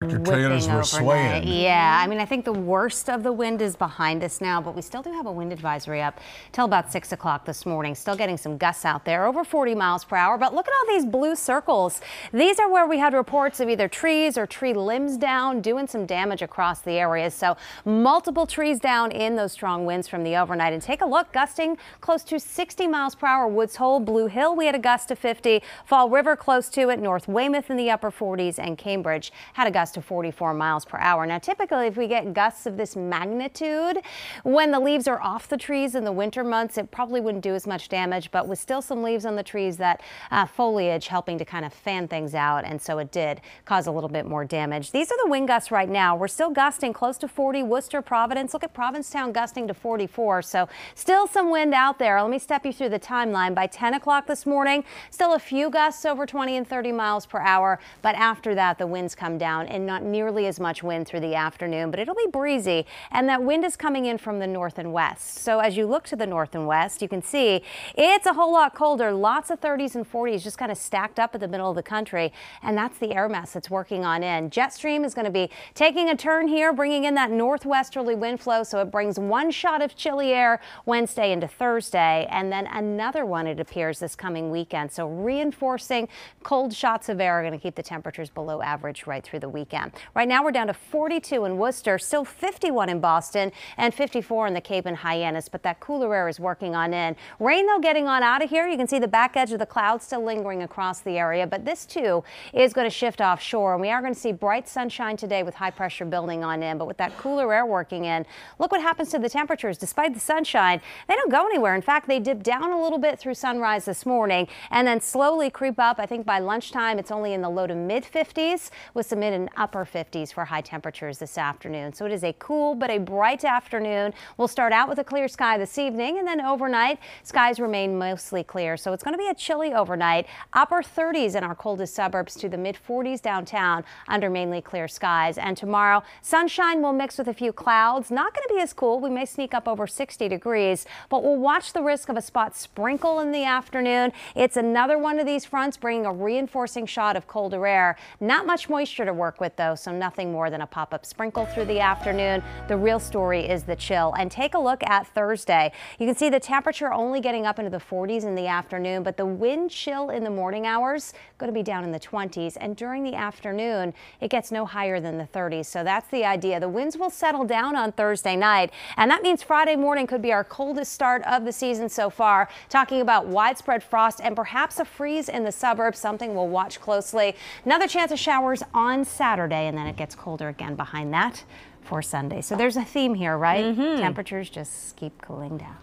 Trailers were swaying. Yeah, I mean, I think the worst of the wind is behind us now, but we still do have a wind advisory up till about 6 o'clock this morning. Still getting some gusts out there, over 40 miles per hour. But look at all these blue circles. These are where we had reports of either trees or tree limbs down, doing some damage across the areas. So multiple trees down in those strong winds from the overnight. And take a look, gusting close to 60 miles per hour. Woods Hole, Blue Hill, we had a gust of 50. Fall River close to it. North Weymouth in the upper 40s, and Cambridge had a gust of 44 miles per hour. Now, typically, if we get gusts of this magnitude, when the leaves are off the trees in the winter months, it probably wouldn't do as much damage, but with still some leaves on the trees, that foliage helping to kind of fan things out, and so it did cause a little bit more damage. These are the wind gusts right now. We're still gusting close to 40, Worcester, Providence. Look at Provincetown gusting to 44, so still some wind out there. Let me step you through the timeline. By 10 o'clock this morning, still a few gusts over 20 and 30 miles per hour, but after that, the winds come down and not nearly as much wind through the afternoon, but it'll be breezy, and that wind is coming in from the north and west. So as you look to the north and west, you can see it's a whole lot colder. Lots of 30s and 40s just kind of stacked up in the middle of the country, and that's the air mass that's working on in. Jet stream is going to be taking a turn here, bringing in that northwesterly wind flow, so it brings one shot of chilly air Wednesday into Thursday, and then another one, it appears, this coming weekend. So reinforcing cold shots of air are going to keep the temperatures below average right through the weekend. Right now we're down to 42 in Worcester, still 51 in Boston, and 54 in the Cape and Hyannis, but that cooler air is working on in. Rain, though, getting on out of here. You can see the back edge of the clouds still lingering across the area, but this too is going to shift offshore, and we are going to see bright sunshine today with high pressure building on in, but with that cooler air working in, look what happens to the temperatures. Despite the sunshine, they don't go anywhere. In fact, they dip down a little bit through sunrise this morning and then slowly creep up. I think by lunchtime it's only in the low to mid 50s with some mid and upper 50s for high temperatures this afternoon. So it is a cool but a bright afternoon. We'll start out with a clear sky this evening, and then overnight skies remain mostly clear. So it's going to be a chilly overnight. Upper 30s in our coldest suburbs to the mid 40s downtown under mainly clear skies. And tomorrow sunshine will mix with a few clouds. Not going to be as cool. We may sneak up over 60 degrees, but we'll watch the risk of a spot sprinkle in the afternoon. It's another one of these fronts bringing a reinforcing shot of colder air. Not much moisture to work with, though, so nothing more than a pop-up sprinkle through the afternoon. The real story is the chill. And take a look at Thursday. You can see the temperature only getting up into the 40s in the afternoon, but the wind chill in the morning hours going to be down in the 20s, and during the afternoon it gets no higher than the 30s. So that's the idea. The winds will settle down on Thursday night, and that means Friday morning could be our coldest start of the season so far. Talking about widespread frost and perhaps a freeze in the suburbs, something we'll watch closely. Another chance of showers on Saturday, and then it gets colder again behind that for Sunday. So there's a theme here, right? Temperatures just keep cooling down.